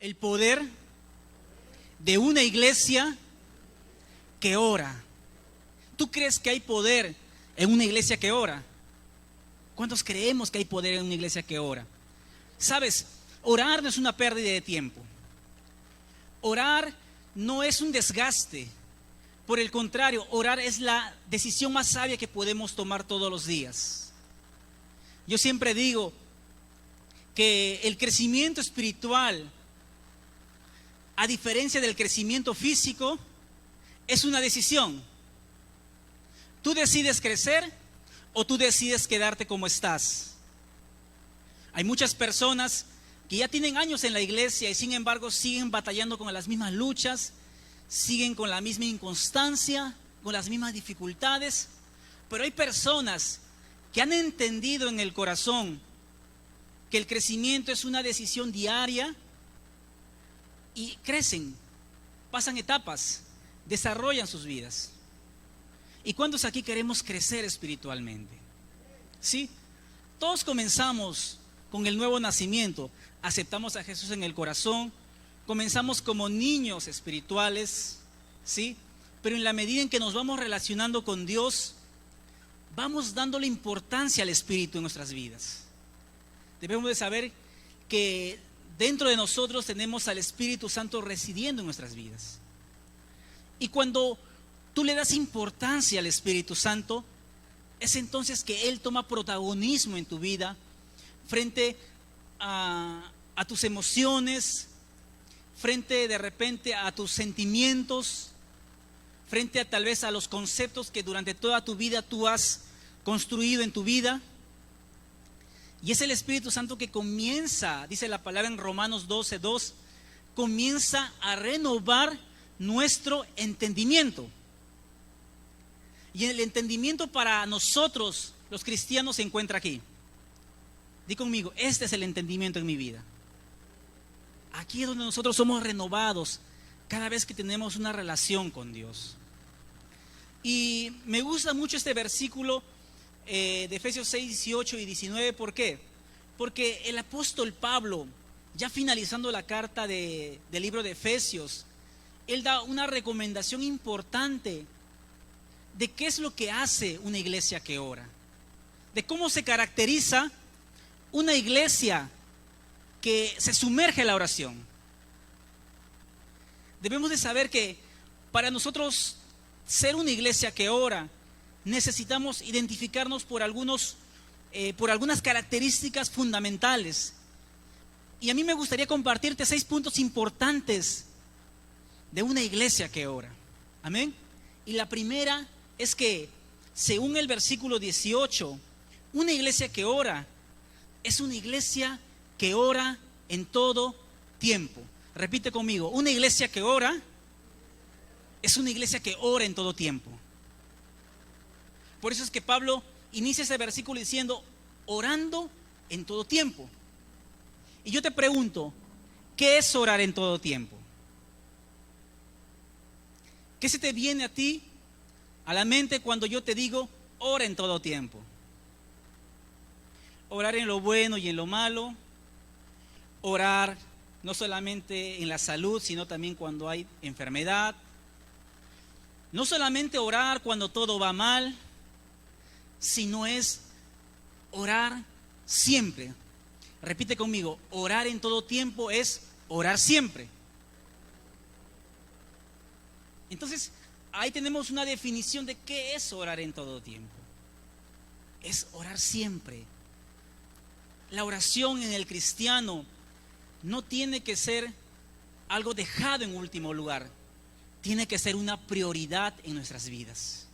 El poder de una iglesia que ora. ¿Tú crees que hay poder en una iglesia que ora? ¿Cuántos creemos que hay poder en una iglesia que ora? Sabes, orar no es una pérdida de tiempo. Orar no es un desgaste. Por el contrario, orar es la decisión más sabia que podemos tomar todos los días. Yo siempre digo que el crecimiento espiritual, a diferencia del crecimiento físico, es una decisión. Tú decides crecer o tú decides quedarte como estás. Hay muchas personas que ya tienen años en la iglesia y sin embargo siguen batallando con las mismas luchas, siguen con la misma inconstancia, con las mismas dificultades. Pero hay personas que han entendido en el corazón que el crecimiento es una decisión diaria y crecen, pasan etapas, desarrollan sus vidas. ¿Y cuántos aquí queremos crecer espiritualmente? ¿Sí? Todos comenzamos con el nuevo nacimiento, aceptamos a Jesús en el corazón, comenzamos como niños espirituales, ¿sí? Pero en la medida en que nos vamos relacionando con Dios, vamos dándole importancia al Espíritu en nuestras vidas. Debemos de saber que dentro de nosotros tenemos al Espíritu Santo residiendo en nuestras vidas. Y cuando tú le das importancia al Espíritu Santo, es entonces que Él toma protagonismo en tu vida frente a tus emociones, frente de repente a tus sentimientos, frente a tal vez a los conceptos que durante toda tu vida tú has construido en tu vida. Y es el Espíritu Santo que comienza, dice la palabra en Romanos 12:2, comienza a renovar nuestro entendimiento. Y el entendimiento para nosotros, los cristianos, se encuentra aquí. Di conmigo, este es el entendimiento en mi vida. Aquí es donde nosotros somos renovados cada vez que tenemos una relación con Dios. Y me gusta mucho este versículo de Efesios 6, 18 y 19. ¿Por qué? Porque el apóstol Pablo, ya finalizando la carta del libro de Efesios, él da una recomendación importante de qué es lo que hace una iglesia que ora, de cómo se caracteriza una iglesia que se sumerge en la oración. Debemos de saber que para nosotros ser una iglesia que ora, necesitamos identificarnos por algunas características fundamentales. Y a mí me gustaría compartirte 6 puntos importantes de una iglesia que ora. Amén. Y la primera es que, según el versículo 18, una iglesia que ora es una iglesia que ora en todo tiempo. Repite conmigo, una iglesia que ora es una iglesia que ora en todo tiempo. Por eso es que Pablo inicia ese versículo diciendo, orando en todo tiempo. Y yo te pregunto, ¿qué es orar en todo tiempo? ¿Qué se te viene a ti a la mente cuando yo te digo, ora en todo tiempo? Orar en lo bueno y en lo malo, orar no solamente en la salud, sino también cuando hay enfermedad. No solamente orar cuando todo va mal, sino es orar siempre. Repite conmigo, orar en todo tiempo es orar siempre. Entonces, ahí tenemos una definición de qué es orar en todo tiempo. Es orar siempre. La oración en el cristiano no tiene que ser algo dejado en último lugar. Tiene que ser una prioridad en nuestras vidas.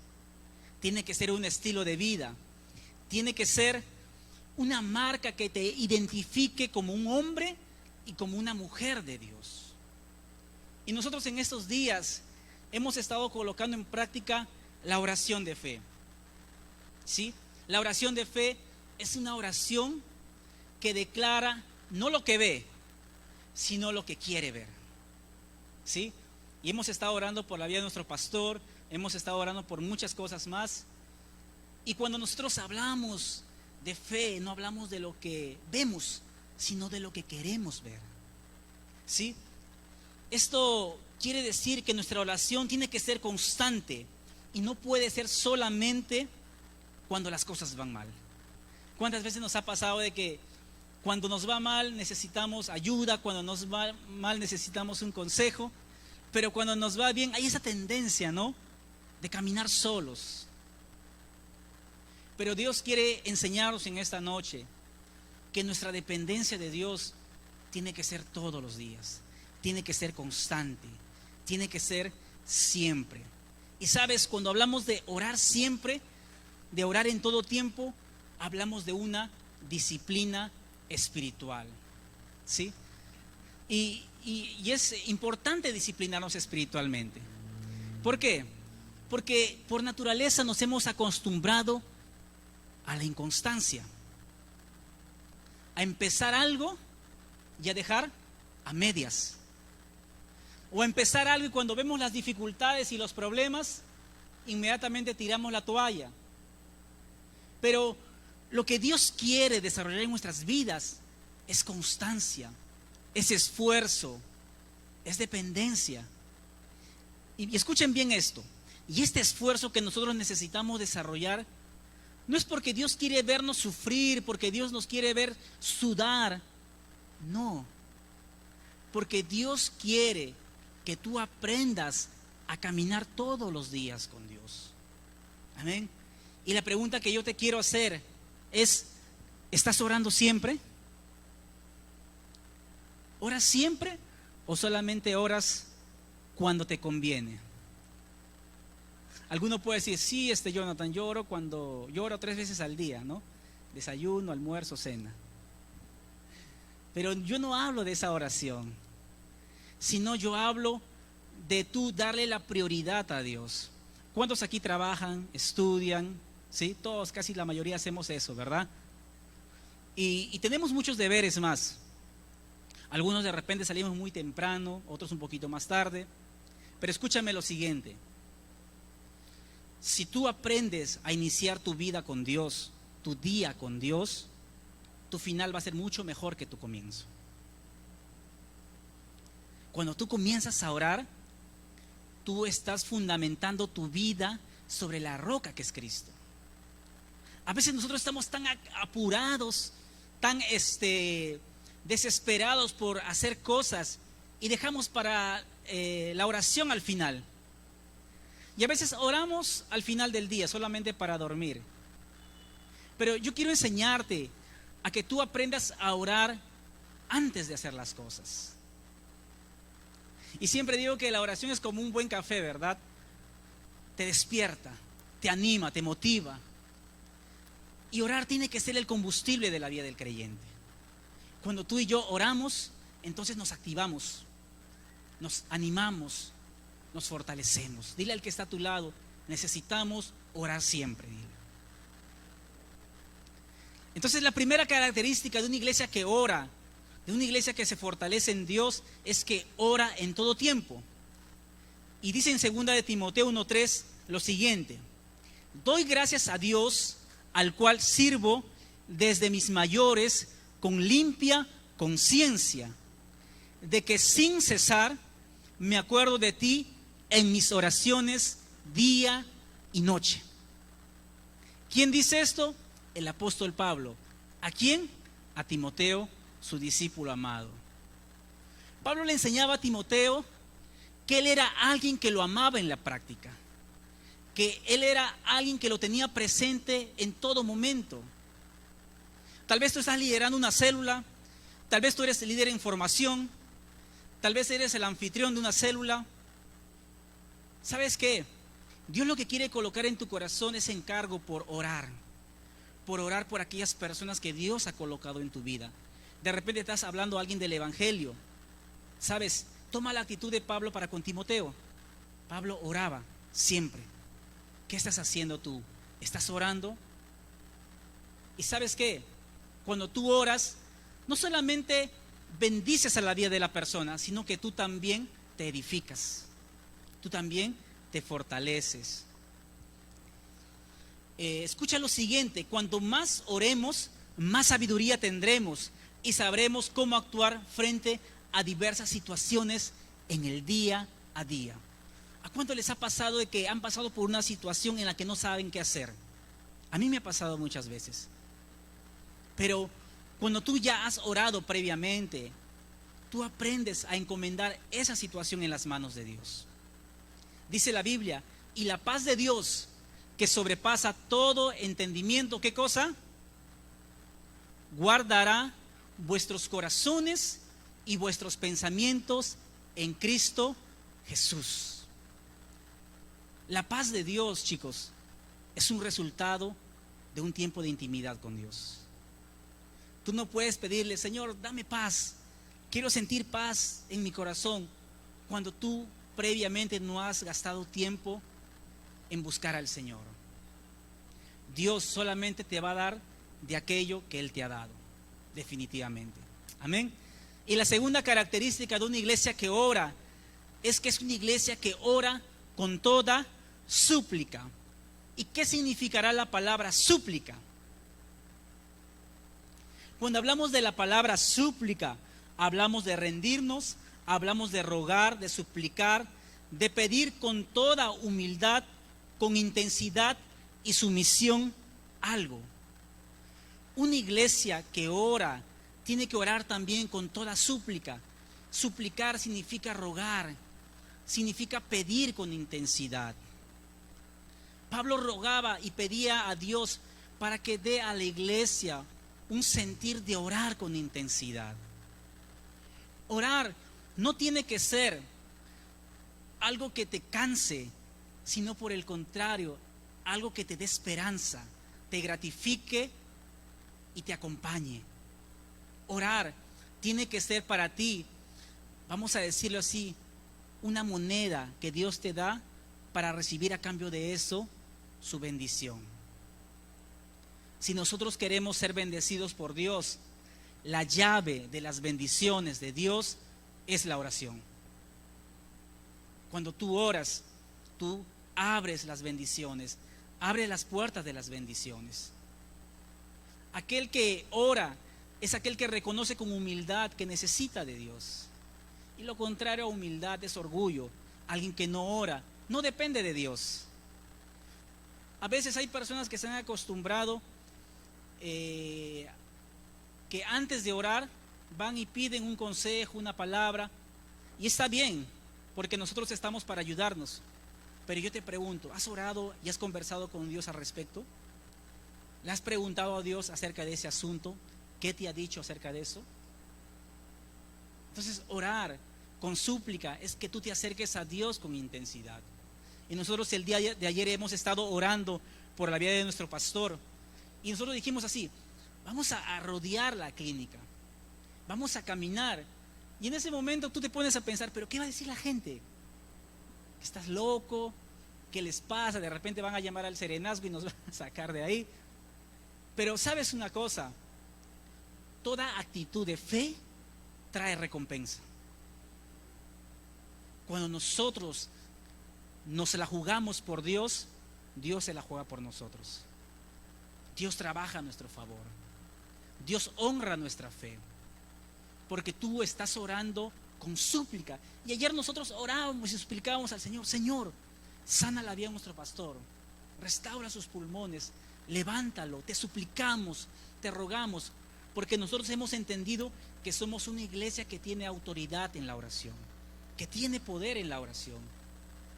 Tiene que ser un estilo de vida. Tiene que ser una marca que te identifique como un hombre y como una mujer de Dios. Y nosotros en estos días hemos estado colocando en práctica la oración de fe. ¿Sí? La oración de fe es una oración que declara no lo que ve, sino lo que quiere ver. ¿Sí? Y hemos estado orando por la vida de nuestro pastor, hemos estado orando por muchas cosas más. Y cuando nosotros hablamos de fe, no hablamos de lo que vemos, sino de lo que queremos ver. ¿sí? Esto quiere decir que nuestra oración tiene que ser constante y no puede ser solamente cuando las cosas van mal. ¿Cuántas veces nos ha pasado de que cuando nos va mal necesitamos ayuda, cuando nos va mal necesitamos un consejo, pero cuando nos va bien hay esa tendencia, ¿no?, de caminar solos? Pero Dios quiere enseñarnos en esta noche que nuestra dependencia de Dios tiene que ser todos los días, tiene que ser constante, tiene que ser siempre. Y sabes, cuando hablamos de orar siempre, de orar en todo tiempo, hablamos de una disciplina espiritual, ¿sí? Y es importante disciplinarnos espiritualmente. ¿Por qué? Porque por naturaleza nos hemos acostumbrado a la inconstancia, a empezar algo y a dejar a medias, o a empezar algo y cuando vemos las dificultades y los problemas, inmediatamente tiramos la toalla. Pero lo que Dios quiere desarrollar en nuestras vidas es constancia, es esfuerzo, es dependencia. Y escuchen bien esto, y este esfuerzo que nosotros necesitamos desarrollar no es porque Dios quiere vernos sufrir, porque Dios nos quiere ver sudar, no, porque Dios quiere que tú aprendas a caminar todos los días con Dios. Amén. Y la pregunta que yo te quiero hacer es, ¿estás orando siempre? ¿Oras siempre o solamente oras cuando te conviene? Alguno puede decir, sí, Jonathan, lloro 3 veces al día, ¿no? Desayuno, almuerzo, cena. Pero yo no hablo de esa oración, sino yo hablo de tú darle la prioridad a Dios. ¿Cuántos aquí trabajan, estudian? ¿Sí? Todos, casi la mayoría hacemos eso, ¿verdad? Y tenemos muchos deberes más. Algunos de repente salimos muy temprano, otros un poquito más tarde. Pero escúchame lo siguiente. Si tú aprendes a iniciar tu vida con Dios, tu día con Dios, tu final va a ser mucho mejor que tu comienzo. Cuando tú comienzas a orar, tú estás fundamentando tu vida sobre la roca que es Cristo. A veces nosotros estamos tan apurados, tan desesperados por hacer cosas y dejamos para la oración al final. Y a veces oramos al final del día solamente para dormir. Pero yo quiero enseñarte a que tú aprendas a orar antes de hacer las cosas. Y siempre digo que la oración es como un buen café, ¿verdad? Te despierta, te anima, te motiva. Y orar tiene que ser el combustible de la vida del creyente. Cuando tú y yo oramos, entonces nos activamos, nos animamos, nos fortalecemos. Dile al que está a tu lado, necesitamos orar siempre. Dile. Entonces la primera característica de una iglesia que ora, de una iglesia que se fortalece en Dios, es que ora en todo tiempo. Y dice en 2 de Timoteo 1:3 lo siguiente: doy gracias a Dios, al cual sirvo desde mis mayores con limpia conciencia, de que sin cesar me acuerdo de ti en mis oraciones día y noche. ¿Quién dice esto? El apóstol Pablo. ¿A quién? A Timoteo, su discípulo amado. Pablo le enseñaba a Timoteo que él era alguien que lo amaba en la práctica, que él era alguien que lo tenía presente en todo momento. Tal vez tú estás liderando una célula, tal vez tú eres el líder en formación, tal vez eres el anfitrión de una célula. ¿Sabes qué? Dios lo que quiere colocar en tu corazón es encargo por orar por aquellas personas que Dios ha colocado en tu vida. De repente estás hablando a alguien del evangelio. ¿Sabes? Toma la actitud de Pablo para con Timoteo. Pablo oraba siempre. ¿Qué estás haciendo tú? ¿Estás orando? ¿Y sabes qué? Cuando tú oras, no solamente bendices a la vida de la persona, sino que tú también te edificas. Tú también te fortaleces. Escucha lo siguiente: cuanto más oremos, más sabiduría tendremos y sabremos cómo actuar frente a diversas situaciones en el día a día. ¿A cuánto les ha pasado de que han pasado por una situación en la que no saben qué hacer? A mí me ha pasado muchas veces. Pero cuando tú ya has orado previamente, tú aprendes a encomendar esa situación en las manos de Dios. Dice la Biblia, y la paz de Dios, que sobrepasa todo entendimiento, ¿qué cosa? Guardará vuestros corazones y vuestros pensamientos en Cristo Jesús. La paz de Dios, chicos, es un resultado de un tiempo de intimidad con Dios. Tú no puedes pedirle, Señor, dame paz, quiero sentir paz en mi corazón, cuando tú previamente no has gastado tiempo en buscar al Señor. Dios solamente te va a dar de aquello que Él te ha dado, definitivamente. Amén. Y la segunda característica de una iglesia que ora es que es una iglesia que ora con toda súplica. ¿Y qué significará la palabra súplica? Cuando hablamos de la palabra súplica, hablamos de rendirnos, hablamos de rogar, de suplicar, de pedir con toda humildad, con intensidad y sumisión algo. Una iglesia que ora tiene que orar también con toda súplica. Suplicar significa rogar, significa pedir con intensidad. Pablo rogaba y pedía a Dios para que dé a la iglesia un sentir de orar con intensidad. Orar no tiene que ser algo que te canse, sino por el contrario, algo que te dé esperanza, te gratifique y te acompañe. Orar tiene que ser para ti, vamos a decirlo así, una moneda que Dios te da para recibir a cambio de eso su bendición. Si nosotros queremos ser bendecidos por Dios, la llave de las bendiciones de Dios es la oración. Cuando tú oras, tú abres las bendiciones, abres las puertas de las bendiciones. Aquel que ora es aquel que reconoce con humildad que necesita de Dios. Y lo contrario a humildad es orgullo. Alguien que no ora no depende de Dios. A veces hay personas que se han acostumbrado que antes de orar van y piden un consejo, una palabra, y está bien, porque nosotros estamos para ayudarnos. Pero yo te pregunto, ¿has orado y has conversado con Dios al respecto? ¿Le has preguntado a Dios acerca de ese asunto? ¿Qué te ha dicho acerca de eso? Entonces, orar con súplica es que tú te acerques a Dios con intensidad. Y nosotros el día de ayer hemos estado orando por la vida de nuestro pastor. Y nosotros dijimos así, vamos a rodear la clínica, vamos a caminar. Y en ese momento tú te pones a pensar, ¿pero qué va a decir la gente? ¿Que estás loco? ¿Qué les pasa? De repente van a llamar al serenazgo y nos van a sacar de ahí. Pero ¿sabes una cosa? Toda actitud de fe trae recompensa. Cuando nosotros nos la jugamos por Dios, Dios se la juega por nosotros. Dios trabaja a nuestro favor. Dios honra nuestra fe. Porque tú estás orando con súplica. Y ayer nosotros orábamos y suplicábamos al Señor, Señor, sana la vida de nuestro pastor, restaura sus pulmones, levántalo, te suplicamos, te rogamos, porque nosotros hemos entendido que somos una iglesia que tiene autoridad en la oración, que tiene poder en la oración.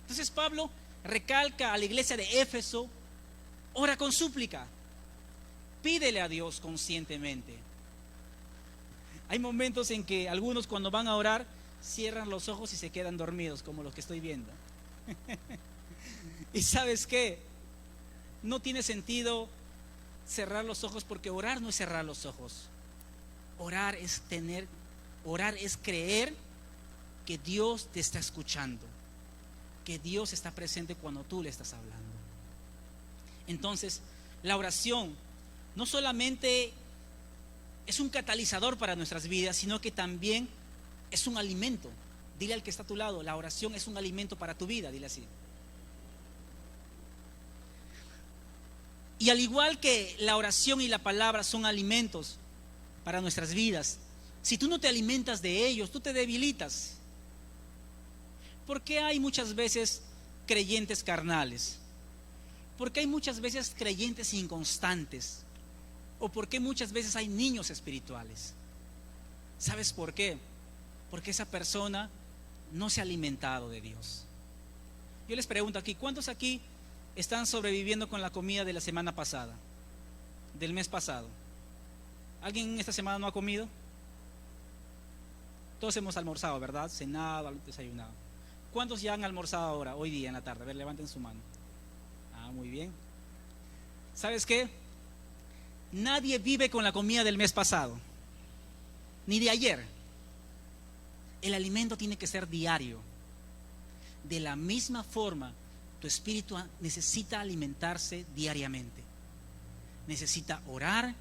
Entonces Pablo recalca a la iglesia de Éfeso, ora con súplica, pídele a Dios conscientemente. Hay momentos en que algunos cuando van a orar cierran los ojos y se quedan dormidos, como los que estoy viendo. ¿Y sabes qué? No tiene sentido cerrar los ojos, porque orar no es cerrar los ojos. Orar es creer que Dios te está escuchando, que Dios está presente cuando tú le estás hablando. Entonces, la oración no solamente es un catalizador para nuestras vidas, sino que también es un alimento. Dile al que está a tu lado, la oración es un alimento para tu vida, dile así. Y al igual que la oración y la palabra son alimentos para nuestras vidas, Si tú no te alimentas de ellos, tú te debilitas. ¿Por qué hay muchas veces creyentes carnales? ¿Por qué hay muchas veces creyentes inconstantes? ¿O por qué muchas veces hay niños espirituales? ¿Sabes por qué? Porque esa persona no se ha alimentado de Dios. Yo les pregunto aquí, ¿cuántos aquí están sobreviviendo con la comida de la semana pasada? Del mes pasado. ¿Alguien esta semana no ha comido? Todos hemos almorzado, ¿verdad? Cenado, desayunado. ¿Cuántos ya han almorzado ahora, hoy día en la tarde? A ver, levanten su mano. Ah, muy bien. ¿Sabes qué? Nadie vive con la comida del mes pasado, ni de ayer. El alimento tiene que ser diario. De la misma forma, tu espíritu necesita alimentarse diariamente. Necesita orar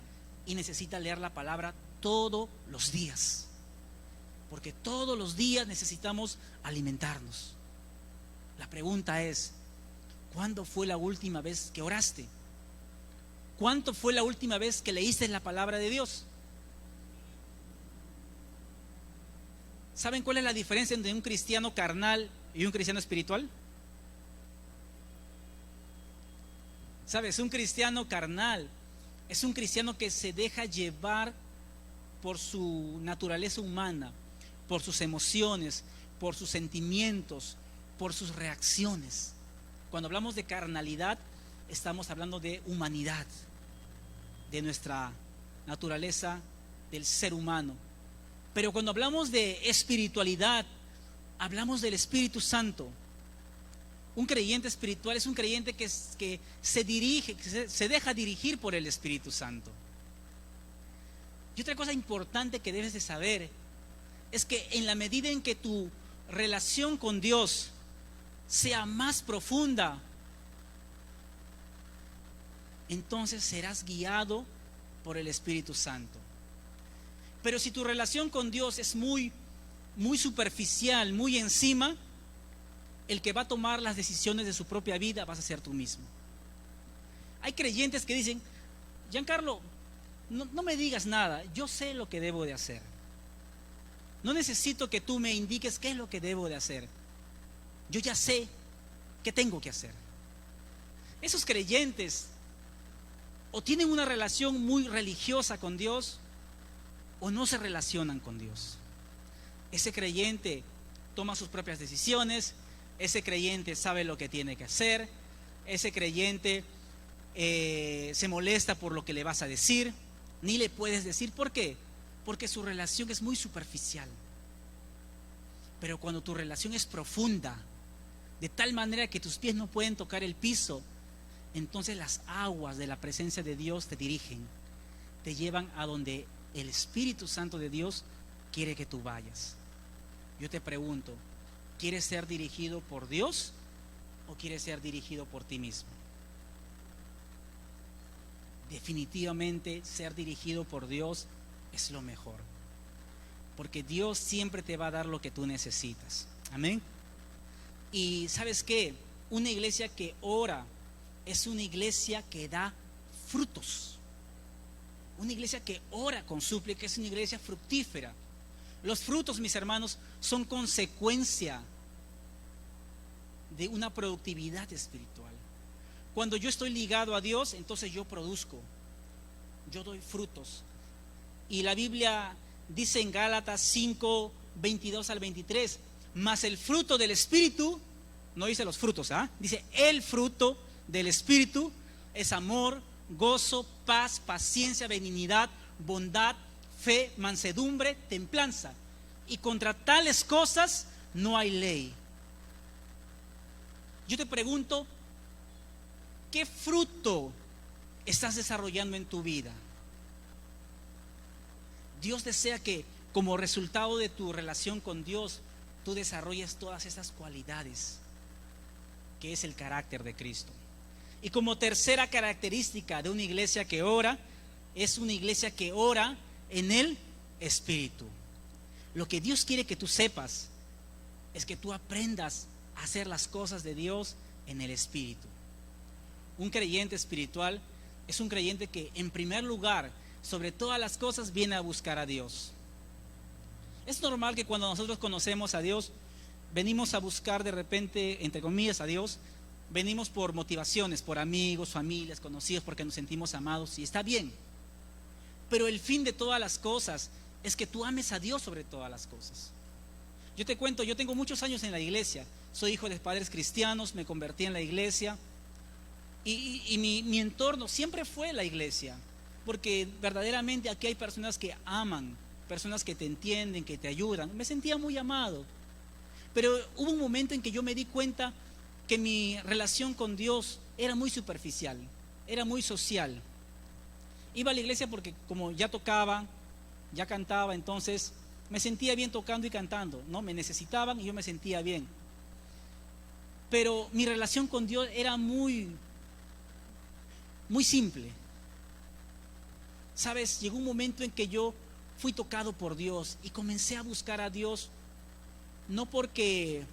y necesita leer la palabra todos los días. Porque todos los días necesitamos alimentarnos. La pregunta es, ¿cuándo fue la última vez que oraste? ¿Cuánto fue la última vez que leíste la palabra de Dios? ¿Saben cuál es la diferencia entre un cristiano carnal y un cristiano espiritual? ¿Sabes? Un cristiano carnal es un cristiano que se deja llevar por su naturaleza humana, por sus emociones, por sus sentimientos, por sus reacciones. Cuando hablamos de carnalidad, estamos hablando de humanidad, de nuestra naturaleza del ser humano. Pero cuando hablamos de espiritualidad, hablamos del Espíritu Santo. Un creyente espiritual es un creyente que se dirige, que se deja dirigir por el Espíritu Santo. Y otra cosa importante que debes de saber es que en la medida en que tu relación con Dios sea más profunda, entonces serás guiado por el Espíritu Santo. Pero si tu relación con Dios es muy superficial, muy encima, el que va a tomar las decisiones de su propia vida vas a ser tú mismo. Hay creyentes que dicen, Giancarlo, no me digas nada, yo sé lo que debo de hacer. No necesito que tú me indiques qué es lo que debo de hacer. Yo ya sé qué tengo que hacer. Esos creyentes o tienen una relación muy religiosa con Dios o no se relacionan con Dios. Ese creyente toma sus propias decisiones, ese creyente sabe lo que tiene que hacer, ese creyente se molesta por lo que le vas a decir, ni le puedes decir. ¿Por qué? Porque su relación es muy superficial. Pero cuando tu relación es profunda, de tal manera que tus pies no pueden tocar el piso, entonces las aguas de la presencia de Dios te dirigen, te llevan a donde el Espíritu Santo de Dios quiere que tú vayas. Yo te pregunto, ¿quieres ser dirigido por Dios o quieres ser dirigido por ti mismo? Definitivamente ser dirigido por Dios es lo mejor, porque Dios siempre te va a dar lo que tú necesitas. Amén. Y ¿sabes qué? Una iglesia que ora es una iglesia que da frutos. Una iglesia que ora con súplica es una iglesia fructífera. Los frutos, mis hermanos, son consecuencia de una productividad espiritual. Cuando yo estoy ligado a Dios, entonces yo produzco, yo doy frutos. Y la Biblia dice en Gálatas 5, 22 al 23, mas el fruto del Espíritu, no dice los frutos, dice el fruto del Espíritu es amor, gozo, paz, paciencia, benignidad, bondad, fe, mansedumbre, templanza. Y contra tales cosas no hay ley. Yo te pregunto, ¿qué fruto estás desarrollando en tu vida? Dios desea que como resultado de tu relación con Dios, tú desarrolles todas estas cualidades, que es el carácter de Cristo. Y como tercera característica de una iglesia que ora, es una iglesia que ora en el Espíritu. Lo que Dios quiere que tú sepas es que tú aprendas a hacer las cosas de Dios en el Espíritu. Un creyente espiritual es un creyente que en primer lugar, sobre todas las cosas, viene a buscar a Dios. Es normal que cuando nosotros conocemos a Dios, venimos a buscar de repente, entre comillas, a Dios, venimos por motivaciones, por amigos, familias, conocidos, porque nos sentimos amados, y está bien. Pero el fin de todas las cosas es que tú ames a Dios sobre todas las cosas. Yo te cuento, yo tengo muchos años en la iglesia, soy hijo de padres cristianos, me convertí en la iglesia, y mi entorno siempre fue la iglesia, porque verdaderamente aquí hay personas que aman, personas que te entienden, que te ayudan. Me sentía muy amado, pero hubo un momento en que yo me di cuenta que mi relación con Dios era muy superficial, era muy social. Iba a la iglesia porque como ya tocaba, ya cantaba, entonces me sentía bien tocando y cantando, ¿no? Me necesitaban y yo me sentía bien. Pero mi relación con Dios era muy simple. Sabes, llegó un momento en que yo fui tocado por Dios y comencé a buscar a Dios, no porque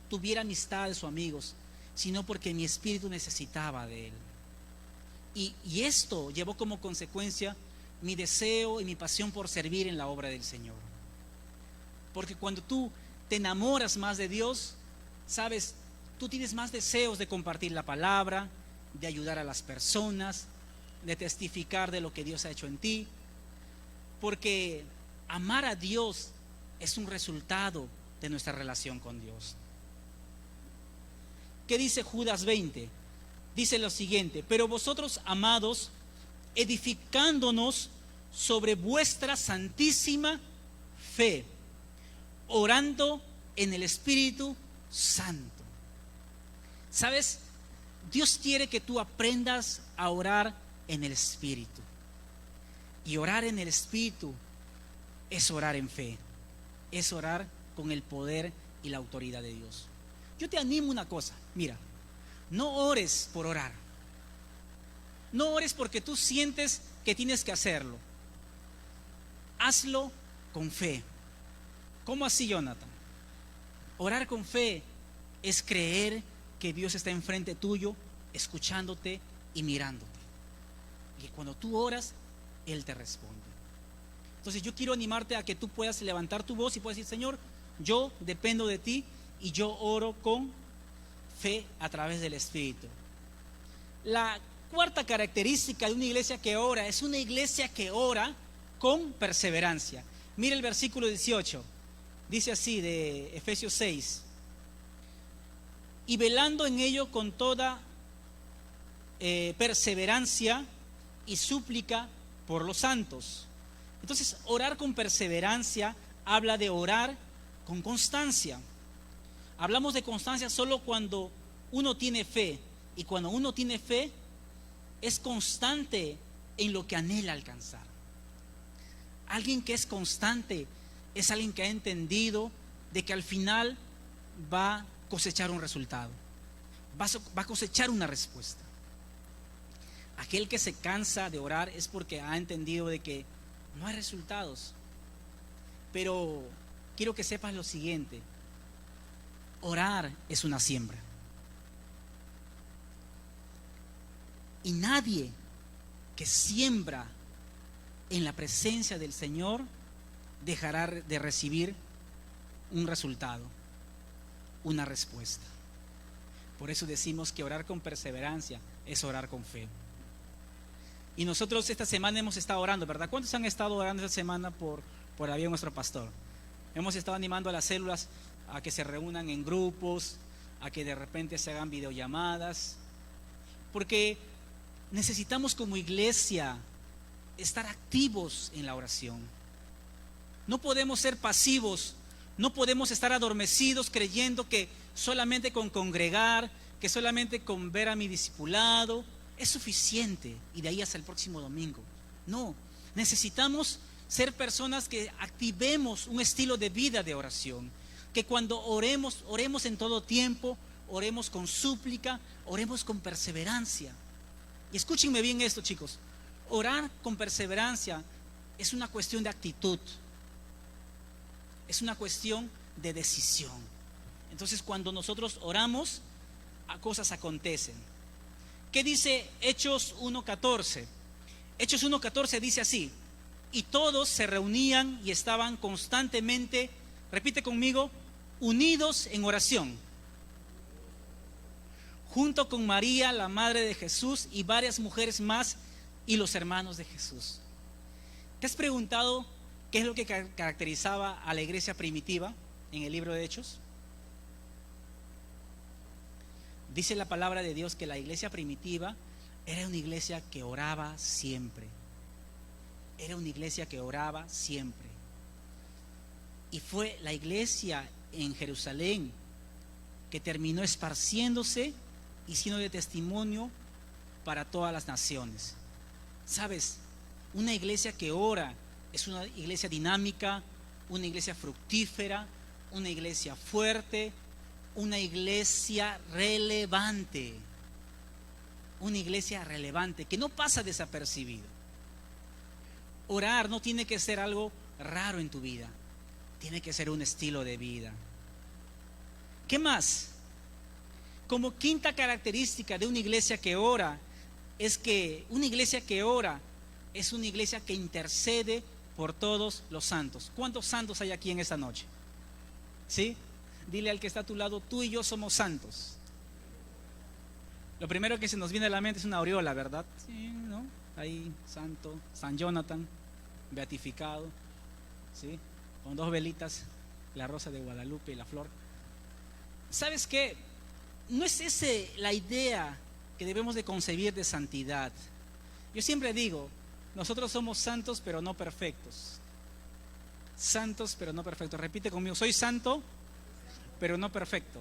tuviera amistades o amigos, sino porque mi espíritu necesitaba de Él. Y esto llevó como consecuencia mi deseo y mi pasión por servir en la obra del Señor. Porque cuando tú te enamoras más de Dios, sabes, tú tienes más deseos de compartir la palabra, de ayudar a las personas, de testificar de lo que Dios ha hecho en ti. Porque amar a Dios es un resultado de nuestra relación con Dios. ¿Qué dice Judas 20? Dice lo siguiente: pero vosotros, amados, edificándonos sobre vuestra santísima fe, orando en el Espíritu Santo. ¿Sabes? Dios quiere que tú aprendas a orar en el Espíritu. Y orar en el Espíritu es orar en fe, es orar con el poder y la autoridad de Dios. Yo te animo una cosa, mira, no ores por orar, no ores porque tú sientes que tienes que hacerlo, hazlo con fe. ¿Cómo así, Jonathan? Orar con fe es creer que Dios está enfrente tuyo, escuchándote y mirándote, y cuando tú oras, Él te responde. Entonces yo quiero animarte a que tú puedas levantar tu voz y puedas decir: Señor, yo dependo de ti y yo oro con fe a través del Espíritu. La cuarta característica de una iglesia que ora es una iglesia que ora con perseverancia. Mira el versículo 18, dice así de Efesios 6: y velando en ello con toda perseverancia y súplica por los santos. Entonces, orar con perseverancia habla de orar con constancia. Hablamos de constancia solo cuando uno tiene fe, y cuando uno tiene fe es constante en lo que anhela alcanzar. Alguien que es constante es alguien que ha entendido de que al final va a cosechar un resultado, va a cosechar una respuesta. Aquel que se cansa de orar es porque ha entendido de que no hay resultados. Pero quiero que sepas lo siguiente: orar es una siembra. Y nadie que siembra en la presencia del Señor dejará de recibir un resultado, una respuesta. Por eso decimos que orar con perseverancia es orar con fe. Y nosotros esta semana hemos estado orando, ¿verdad? ¿Cuántos han estado orando esta semana por la vida de nuestro pastor? Hemos estado animando a las células a que se reúnan en grupos, a que de repente se hagan videollamadas, porque necesitamos como iglesia estar activos en la oración. No podemos ser pasivos, no podemos estar adormecidos creyendo que solamente con congregar, que solamente con ver a mi discipulado es suficiente y de ahí hasta el próximo domingo. No, necesitamos ser personas que activemos un estilo de vida de oración, que cuando oremos, oremos en todo tiempo, oremos con súplica, oremos con perseverancia. Y escúchenme bien esto, chicos: orar con perseverancia es una cuestión de actitud, es una cuestión de decisión. Entonces, cuando nosotros oramos, cosas acontecen. ¿Qué dice Hechos 1:14? Hechos 1:14 dice así: y todos se reunían y estaban constantemente, repite conmigo, unidos en oración, junto con María, la madre de Jesús, y varias mujeres más y los hermanos de Jesús. ¿Te has preguntado qué es lo que caracterizaba a la iglesia primitiva en el libro de Hechos? Dice la palabra de Dios que la iglesia primitiva era una iglesia que oraba siempre. Era una iglesia que oraba siempre. Y fue la iglesia en Jerusalén que terminó esparciéndose y siendo de testimonio para todas las naciones. ¿Sabes? Una iglesia que ora es una iglesia dinámica, una iglesia fructífera, una iglesia fuerte, una iglesia relevante. Una iglesia relevante que no pasa desapercibido. Orar no tiene que ser algo raro en tu vida, tiene que ser un estilo de vida. ¿Qué más? Como quinta característica de una iglesia que ora, es que una iglesia que ora es una iglesia que intercede por todos los santos. ¿Cuántos santos hay aquí en esta noche? ¿Sí? Dile al que está a tu lado, tú y yo somos santos. Lo primero que se nos viene a la mente es una aureola, ¿verdad? Sí, ¿no? Ahí, santo, San Jonathan, beatificado, ¿sí? Con 2 velitas, la rosa de Guadalupe y la flor. ¿Sabes qué? No es esa la idea que debemos de concebir de santidad. Yo siempre digo, nosotros somos santos pero no perfectos. Santos pero no perfectos. Repite conmigo, soy santo pero no perfecto.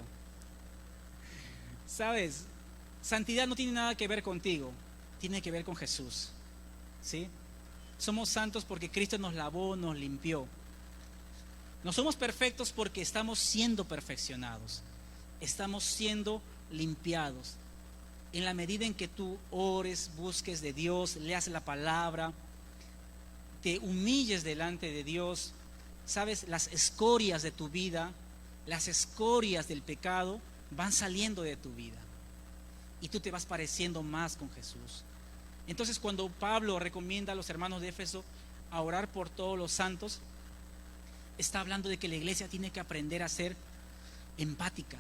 ¿Sabes? Santidad no tiene nada que ver contigo, tiene que ver con Jesús, ¿sí? Somos santos porque Cristo nos lavó, nos limpió. No somos perfectos porque estamos siendo perfeccionados, estamos siendo limpiados. En la medida en que tú ores, busques de Dios, leas la palabra, te humilles delante de Dios, sabes, las escorias de tu vida, las escorias del pecado van saliendo de tu vida y tú te vas pareciendo más con Jesús. Entonces, cuando Pablo recomienda a los hermanos de Éfeso a orar por todos los santos, está hablando de que la iglesia tiene que aprender a ser empática,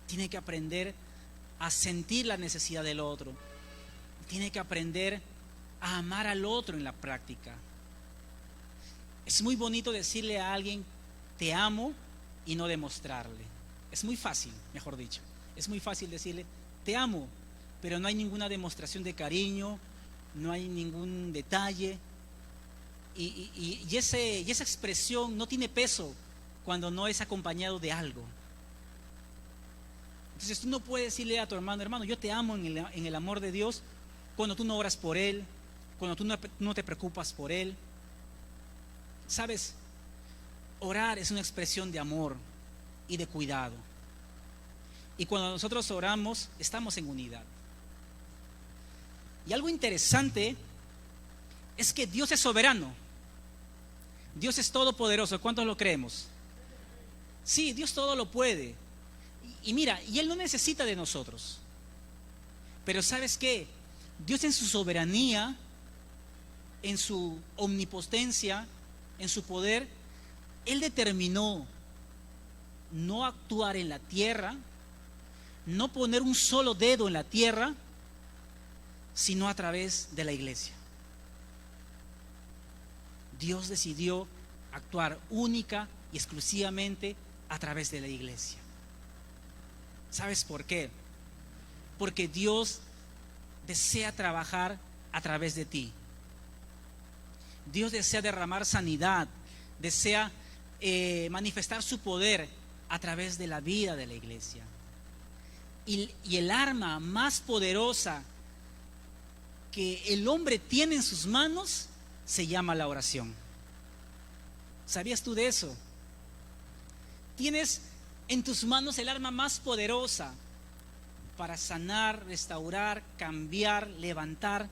tiene que aprender a sentir la necesidad del otro, tiene que aprender a amar al otro en la práctica. Es muy bonito decirle a alguien te amo y no demostrarle. Es muy fácil, mejor dicho, es muy fácil decirle te amo, pero no hay ninguna demostración de cariño, no hay ningún detalle, y esa expresión no tiene peso cuando no es acompañado de algo. Entonces tú no puedes decirle a tu hermano, yo te amo en el amor de Dios, cuando tú no oras por él, cuando tú no te preocupas por él. ¿Sabes? Orar es una expresión de amor y de cuidado. Y cuando nosotros oramos, estamos en unidad. Y algo interesante es que Dios es soberano. Dios es todopoderoso. ¿Cuántos lo creemos? Sí, Dios todo lo puede. Y mira, y Él no necesita de nosotros. Pero ¿sabes qué? Dios en su soberanía, en su omnipotencia, en su poder, Él determinó no actuar en la tierra, no poner un solo dedo en la tierra, sino a través de la iglesia. Dios decidió actuar única y exclusivamente a través de la iglesia. ¿Sabes por qué? Porque Dios desea trabajar a través de ti. Dios desea derramar sanidad, desea manifestar su poder a través de la vida de la iglesia. Y el arma más poderosa que el hombre tiene en sus manos se llama la oración. ¿Sabías tú de eso? Tienes en tus manos el arma más poderosa para sanar, restaurar, cambiar, levantar,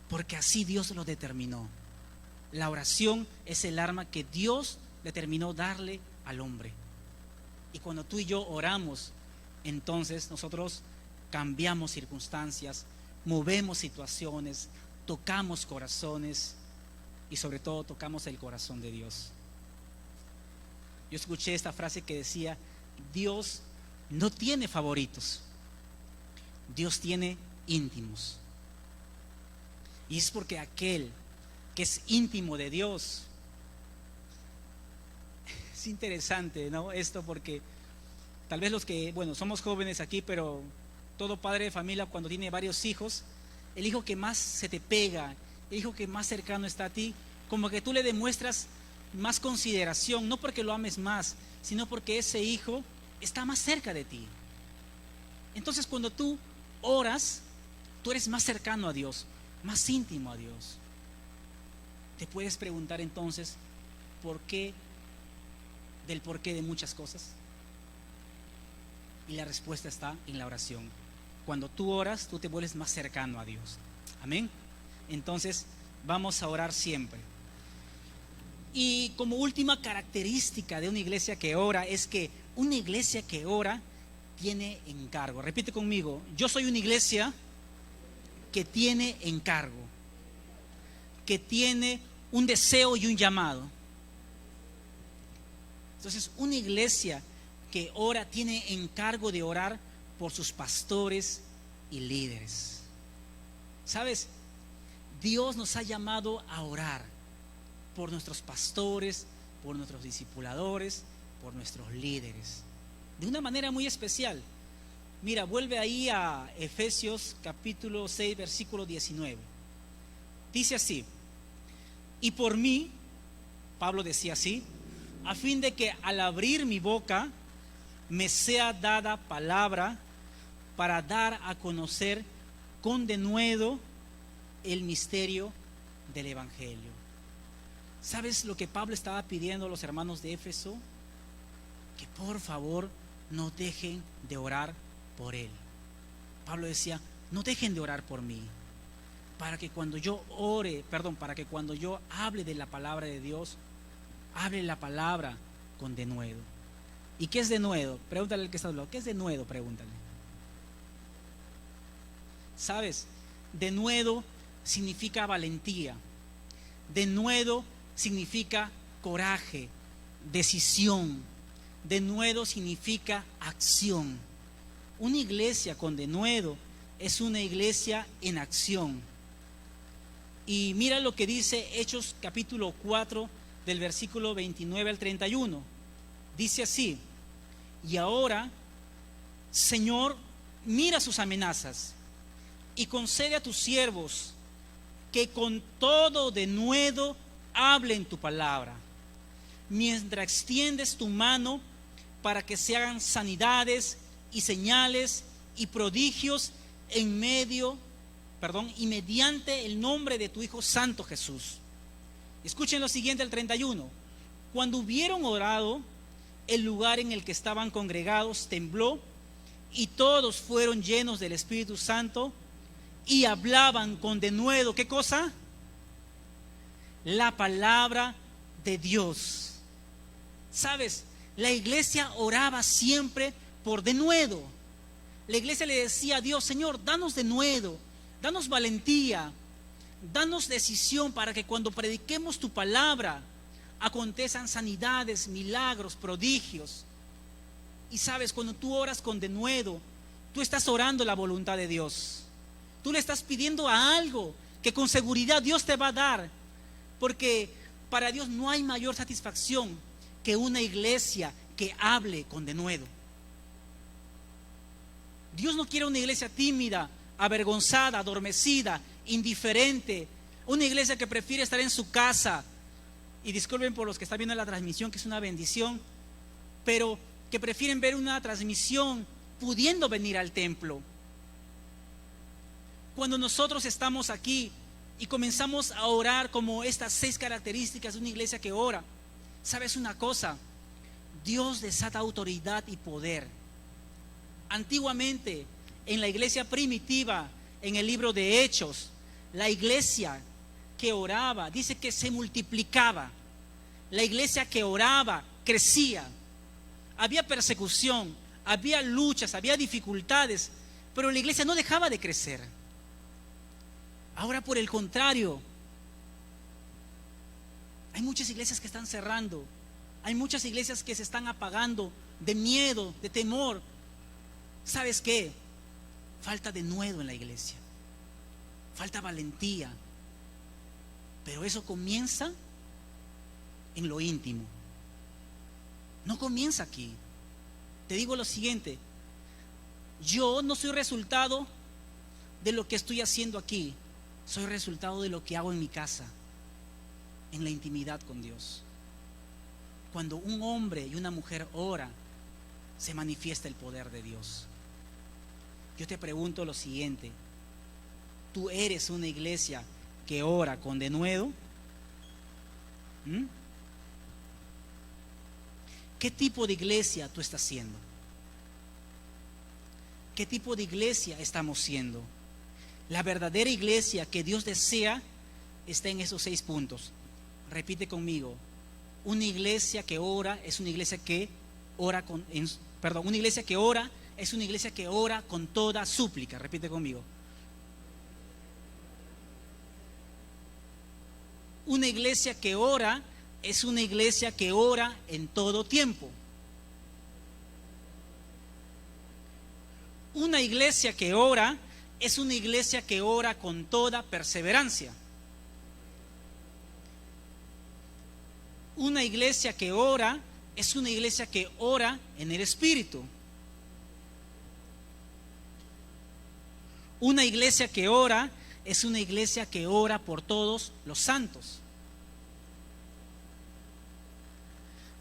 porque así Dios lo determinó. La oración es el arma que Dios determinó darle al hombre. Y cuando tú y yo oramos, entonces nosotros cambiamos circunstancias, movemos situaciones, tocamos corazones, y sobre todo tocamos el corazón de Dios. Yo escuché esta frase que decía: Dios no tiene favoritos, Dios tiene íntimos. Y es porque aquel que es íntimo de Dios, es interesante, ¿no? Esto porque tal vez los que, bueno, somos jóvenes aquí, pero todo padre de familia cuando tiene varios hijos, el hijo que más se te pega, el hijo que más cercano está a ti, como que tú le demuestras más consideración, no porque lo ames más, sino porque ese hijo está más cerca de ti. Entonces cuando tú oras, tú eres más cercano a Dios, más íntimo a Dios. Te puedes preguntar entonces, ¿por qué? Del porqué de muchas cosas. Y la respuesta está en la oración. Cuando tú oras, tú te vuelves más cercano a Dios. Amén. Entonces vamos a orar siempre. Y como última característica de una iglesia que ora es que una iglesia que ora tiene encargo. Repite conmigo: yo soy una iglesia que tiene encargo, que tiene un deseo y un llamado. Entonces, una iglesia que ora tiene encargo de orar por sus pastores y líderes. ¿Sabes? Dios nos ha llamado a orar por nuestros pastores, por nuestros discipuladores, por nuestros líderes, de una manera muy especial. Mira, vuelve ahí a Efesios capítulo 6, versículo 19. Dice así: y por mí, Pablo decía así, a fin de que al abrir mi boca me sea dada palabra para dar a conocer con denuedo el misterio del Evangelio. ¿Sabes lo que Pablo estaba pidiendo a los hermanos de Éfeso? Que por favor no dejen de orar por él. Pablo decía: no dejen de orar por mí, para que cuando yo para que cuando yo hable de la palabra de Dios, hable la palabra con denuedo. ¿Y qué es denuedo? Pregúntale al que está hablando: ¿qué es denuedo? Pregúntale. ¿Sabes? Denuedo significa valentía. Denuedo significa coraje, decisión. Denuedo significa acción. Una iglesia con denuedo es una iglesia en acción. Y mira lo que dice Hechos capítulo 4 del versículo 29 al 31. Dice así: y ahora, Señor, mira sus amenazas y concede a tus siervos que con todo denuedo hablen tu palabra, mientras extiendes tu mano para que se hagan sanidades y señales y prodigios y mediante el nombre de tu Hijo Santo Jesús. Escuchen lo siguiente, el 31. Cuando hubieron orado, el lugar en el que estaban congregados tembló, y todos fueron llenos del Espíritu Santo y hablaban con denuedo. ¿Qué cosa? La palabra de Dios. ¿Sabes? La iglesia oraba siempre por denuedo. La iglesia le decía a Dios: Señor, danos denuedo, danos valentía, danos decisión para que cuando prediquemos tu palabra acontezcan sanidades, milagros, prodigios. Y sabes, cuando tú oras con denuedo, tú estás orando la voluntad de Dios. Tú le estás pidiendo a algo que con seguridad Dios te va a dar, porque para Dios no hay mayor satisfacción que una iglesia que hable con denuedo. Dios no quiere una iglesia tímida, avergonzada, adormecida, indiferente, una iglesia que prefiere estar en su casa. Y disculpen por los que están viendo la transmisión, que es una bendición, pero que prefieren ver una transmisión pudiendo venir al templo. Cuando nosotros estamos aquí y comenzamos a orar como estas 6 características de una iglesia que ora, ¿sabes una cosa? Dios desata autoridad y poder. Antiguamente, en la iglesia primitiva, en el libro de Hechos, la iglesia que oraba, dice que se multiplicaba. La iglesia que oraba crecía. Había persecución, había luchas, había dificultades, pero la iglesia no dejaba de crecer. Ahora, por el contrario, Hay muchas iglesias que están cerrando. Hay muchas iglesias que se están apagando de miedo, de temor. ¿Sabes qué? Falta denuedo en la iglesia. Falta valentía. Pero eso comienza en lo íntimo. No comienza aquí. Te digo lo siguiente: yo no soy resultado de lo que estoy haciendo aquí. Soy resultado de lo que hago en mi casa, en la intimidad con Dios. Cuando un hombre y una mujer ora, se manifiesta el poder de Dios. Yo te pregunto lo siguiente: ¿tú eres una iglesia que ora con denuedo? ¿Qué tipo de iglesia tú estás siendo? ¿Qué tipo de iglesia estamos siendo? La verdadera iglesia que Dios desea está en esos 6 puntos. Repite conmigo: una iglesia que ora es una iglesia que ora una iglesia que ora es una iglesia que ora con toda súplica. Repite conmigo: una iglesia que ora es una iglesia que ora en todo tiempo. Una iglesia que ora es una iglesia que ora con toda perseverancia. Una iglesia que ora es una iglesia que ora en el Espíritu. Una iglesia que ora es una iglesia que ora por todos los santos.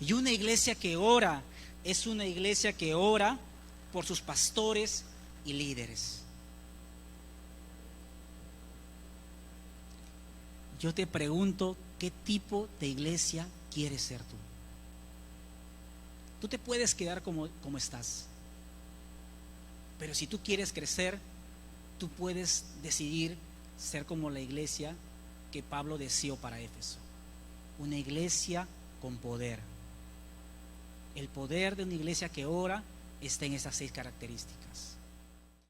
Y una iglesia que ora es una iglesia que ora por sus pastores y líderes. Yo te pregunto, ¿qué tipo de iglesia quieres ser tú? Tú te puedes quedar como estás, pero si tú quieres crecer, tú puedes decidir ser como la iglesia que Pablo deseó para Éfeso, una iglesia con poder. El poder de una iglesia que ora está en esas 6 características.